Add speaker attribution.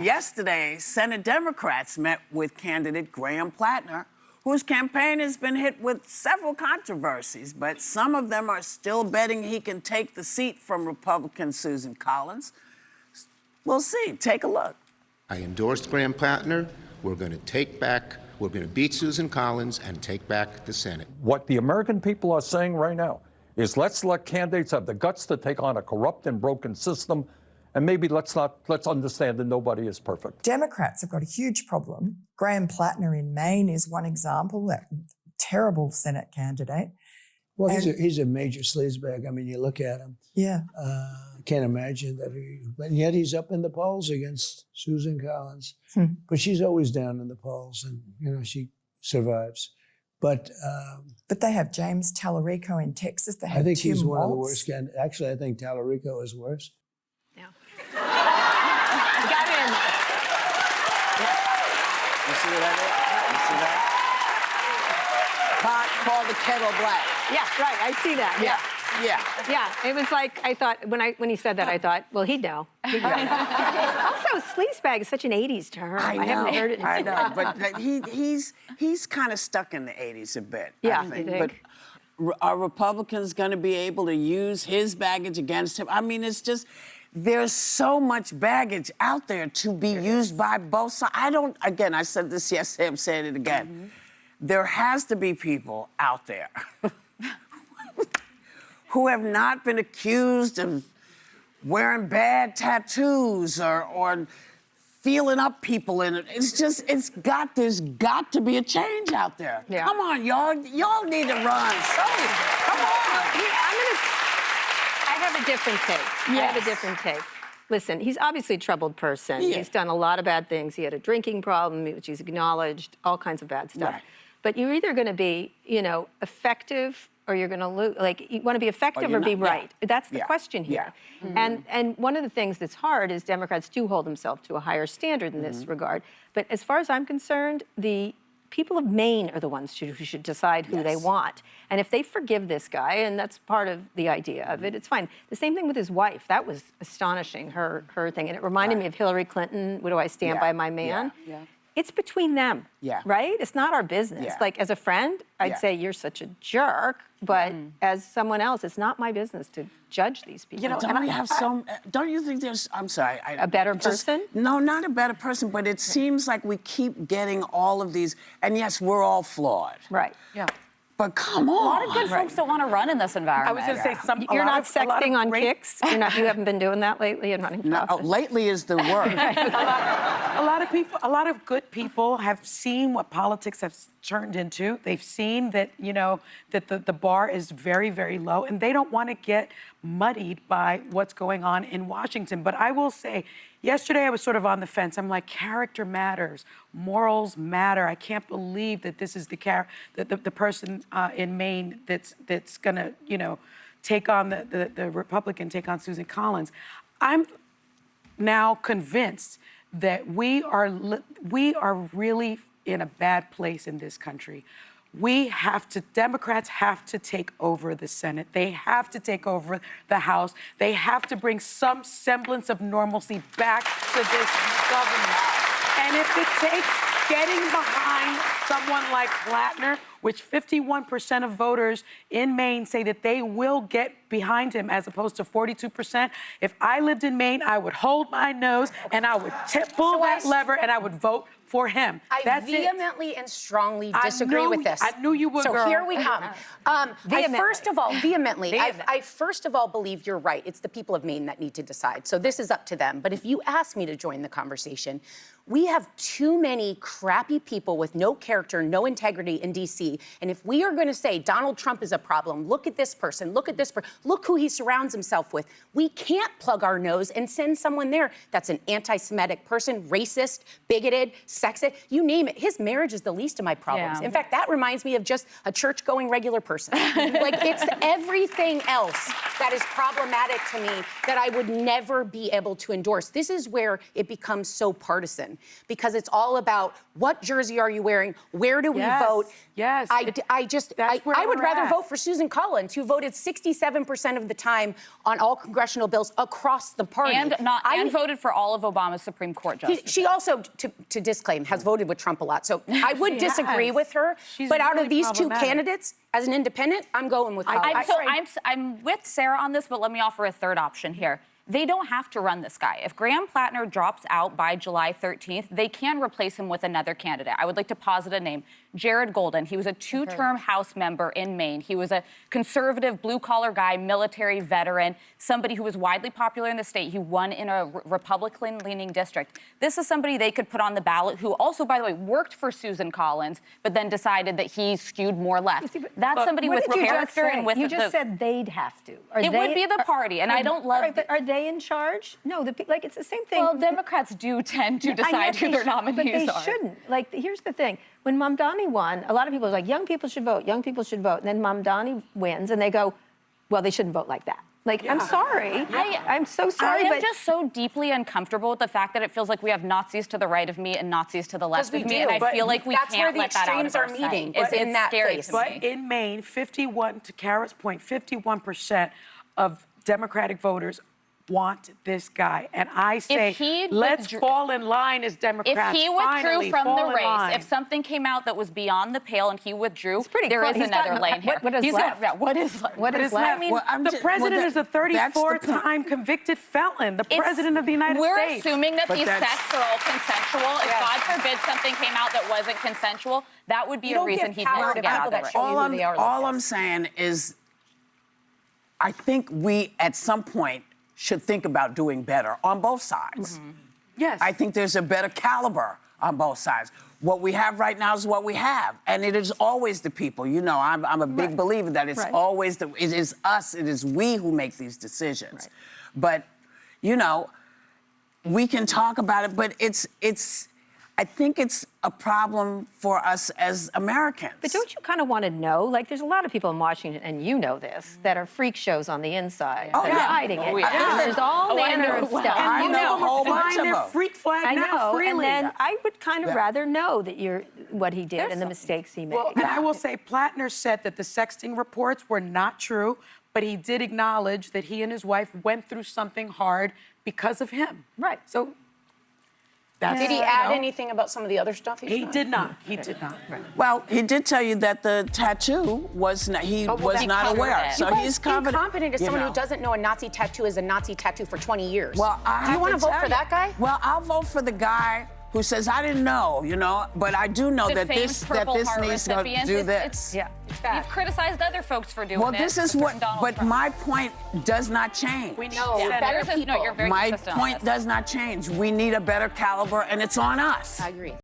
Speaker 1: Yesterday, Senate Democrats met with candidate Graham Platner, whose campaign has been hit with several controversies, but some of them are still betting he can take the seat from Republican Susan Collins. We'll see. Take a look.
Speaker 2: I endorsed Graham Platner. We're going to beat Susan Collins and take back the Senate.
Speaker 3: What the American people are saying right now is let's let candidates have the guts to take on a corrupt and broken system, and maybe let's understand that nobody is perfect.
Speaker 4: Democrats have got a huge problem. Graham Platner in Maine is one example, that terrible Senate candidate.
Speaker 5: Well, he's a major sleazebag. I mean, you look at him.
Speaker 4: Yeah.
Speaker 5: Can't imagine that and yet he's up in the polls against Susan Collins. But she's always down in the polls, and, you know, she survives. But
Speaker 4: they have James Tallarico in Texas. They have
Speaker 5: I think
Speaker 4: Tim
Speaker 5: he's one of the
Speaker 4: Walz.
Speaker 5: worst candidates. Actually, I think Tallarico is worse.
Speaker 6: Yeah. Got in.
Speaker 1: You see what I did? You see that? Pot called the kettle black.
Speaker 6: Yeah, right. I see that.
Speaker 1: Yeah.
Speaker 6: It was like, I thought, when he said that, I thought, well, he'd know. Also, sleazebag is such an 80s term.
Speaker 1: I know.
Speaker 6: I haven't heard it in
Speaker 1: I know, but he's kind of stuck in the 80s a bit,
Speaker 6: Yeah,
Speaker 1: I think.
Speaker 6: you think?
Speaker 1: But are Republicans going to be able to use his baggage against him? I mean, it's just, there's so much baggage out there to be used by both sides. Again, I said this yesterday, I'm saying it again. There has to be people out there who have not been accused of wearing bad tattoos or feeling up people in it. It's just, there's got to be a change out there.
Speaker 6: Yeah.
Speaker 1: Come on, y'all. Y'all need to run. Come on.
Speaker 6: I have a different take.
Speaker 1: Yes.
Speaker 6: I have a different take. Listen, he's obviously a troubled person.
Speaker 1: Yeah.
Speaker 6: He's done a lot of bad things. He had a drinking problem, which he's acknowledged, all kinds of bad stuff.
Speaker 1: Right.
Speaker 6: But you're either going to be, effective, or you're going to lose. Like, you want to be effective or be right. That's the question here.
Speaker 1: Yeah.
Speaker 6: And one of the things that's hard is Democrats do hold themselves to a higher standard in this regard. But as far as I'm concerned, the people of Maine are the ones who should decide who they want. And if they forgive this guy, and that's part of the idea of it, it's fine. The same thing with his wife. That was astonishing, her thing. And it reminded me of Hillary Clinton, "What do I stand by my man?"
Speaker 1: Yeah.
Speaker 6: It's between them, right? It's not our business.
Speaker 1: Yeah.
Speaker 6: Like, as a friend, I'd say you're such a jerk, but as someone else, it's not my business to judge these people.
Speaker 1: Don't you think there's, I'm sorry.
Speaker 6: A better person?
Speaker 1: No, not a better person, but it seems like we keep getting all of these, and yes, we're all flawed.
Speaker 6: Right.
Speaker 7: Yeah.
Speaker 1: But come on.
Speaker 7: A lot of good folks don't want to run in this environment.
Speaker 8: I was going to say
Speaker 6: You're not sexting on kicks? You haven't been doing that lately and running for office?
Speaker 1: Lately is the word.
Speaker 8: a lot of good people have seen what politics has turned into. They've seen that, that the bar is very, very low, and they don't want to get muddied by what's going on in Washington. But I will say, yesterday I was sort of on the fence. I'm like, character matters, morals matter. I can't believe that this is the person in Maine that's gonna, take on the Republican, take on Susan Collins. I'm now convinced that we are really in a bad place in this country. Democrats have to take over the Senate. They have to take over the House. They have to bring some semblance of normalcy back to this government. And if it takes getting behind someone like Platner, which 51% of voters in Maine say that they will get behind him, as opposed to 42%. If I lived in Maine, I would hold my nose and I would pull that lever and I would vote for him.
Speaker 7: I vehemently and strongly disagree with this.
Speaker 8: I knew you would,
Speaker 7: So
Speaker 8: girl.
Speaker 7: here we come. I first of all believe you're right. It's the people of Maine that need to decide. So this is up to them. But if you ask me to join the conversation, we have too many crappy people with no character, no integrity in D.C. And if we are going to say Donald Trump is a problem, look at this person, look who he surrounds himself with. We can't plug our nose and send someone there that's an anti-Semitic person, racist, bigoted, sexist, you name it. His marriage is the least of my problems.
Speaker 6: Yeah.
Speaker 7: In fact, that reminds me of just a church-going regular person. Like, it's everything else that is problematic to me that I would never be able to endorse. This is where it becomes so partisan. because it's all about what jersey are you wearing, where do we vote.
Speaker 8: Yes.
Speaker 7: I would
Speaker 8: we're
Speaker 7: rather
Speaker 8: at.
Speaker 7: vote for Susan Collins, who voted 67% of the time on all congressional bills across the party.
Speaker 9: And voted for all of Obama's Supreme Court justices.
Speaker 7: She also, to disclaim, has voted with Trump a lot. So I would disagree
Speaker 8: has.
Speaker 7: with her.
Speaker 8: She's
Speaker 7: but out
Speaker 8: really
Speaker 7: of these two
Speaker 8: problematic.
Speaker 7: candidates, as an independent, I'm going with Collins.
Speaker 9: I'm with Sarah on this, but let me offer a third option here. They don't have to run this guy. If Graham Platner drops out by July 13th, they can replace him with another candidate. I would like to posit a name, Jared Golden. He was a two-term House member in Maine. He was a conservative, blue-collar guy, military veteran, somebody who was widely popular in the state. He won in a Republican-leaning district. This is somebody they could put on the ballot who also, by the way, worked for Susan Collins, but then decided that he skewed more left. That's somebody with character and with
Speaker 6: You just said they'd have to.
Speaker 9: It would be the party, and I don't love...
Speaker 6: Right, but are they in charge? No, it's the same thing.
Speaker 9: Well, Democrats do tend to decide who their nominees are.
Speaker 6: But they shouldn't. Like, here's the thing. When Mamdani won, a lot of people were like, young people should vote, young people should vote. And then Mamdani wins, and they go, well, they shouldn't vote like that. Like, I'm sorry. I'm so sorry.
Speaker 9: I'm just so deeply uncomfortable with the fact that it feels like we have Nazis to the right of me and Nazis to the left of me. And I feel like we can't let that out of our sight. It's scary to me.
Speaker 8: But in Maine, 51, to Kara's point, 51% of Democratic voters want this guy. And I say, let's fall in line as Democrats.
Speaker 9: If he withdrew from the race, if something came out that was beyond the pale and he withdrew, there is another lane here.
Speaker 6: What is left?
Speaker 9: What is left?
Speaker 6: What is left?
Speaker 8: I mean, the president is a 34th-time convicted felon, the president of the United States.
Speaker 9: We're assuming that these sets are all consensual. If God forbid something came out that wasn't consensual, that would be a reason he'd never get out of the race.
Speaker 1: All I'm saying is, I think we, at some point, should think about doing better on both sides.
Speaker 8: Mm-hmm. Yes.
Speaker 1: I think there's a better caliber on both sides. What we have right now is what we have, and it is always the people. You know, I'm a big believer that it's always it is us, it is we who make these decisions. But, you know, we can talk about it, but I think it's a problem for us as Americans.
Speaker 6: But don't you kind of want to know? Like, there's a lot of people in Washington, and you know this, that are freak shows on the inside.
Speaker 1: Oh,
Speaker 6: that are hiding it. There's all manner of stuff.
Speaker 1: I know a whole bunch of
Speaker 8: their
Speaker 1: them.
Speaker 8: freak flag
Speaker 6: I
Speaker 8: now
Speaker 6: know,
Speaker 8: freely.
Speaker 6: and then I would kind of rather know that what he did and the mistakes he made.
Speaker 8: Well, and I will say, Platner said that the sexting reports were not true, but he did acknowledge that he and his wife went through something hard because of him.
Speaker 6: Right.
Speaker 8: So that's
Speaker 7: Did he add anything about some of the other stuff?
Speaker 8: He did not. He did not. Right.
Speaker 1: Well, he did tell you that the tattoo was not, was not aware. So he's confident.
Speaker 7: Incompetent as someone who doesn't know a Nazi tattoo is a Nazi tattoo for 20 years.
Speaker 1: Well,
Speaker 7: do you want to vote for that guy?
Speaker 1: Well, I'll vote for the guy who says, I didn't know, you know, but I do know that this needs to do this.
Speaker 9: You've criticized other folks for doing
Speaker 1: well,
Speaker 9: it.
Speaker 1: this is what, but my point does not change.
Speaker 8: We know.
Speaker 7: Better people.
Speaker 9: No, you're very
Speaker 1: My
Speaker 9: consistent on
Speaker 1: point
Speaker 9: this.
Speaker 1: does not change. We need a better caliber, and it's on us.
Speaker 7: I agree.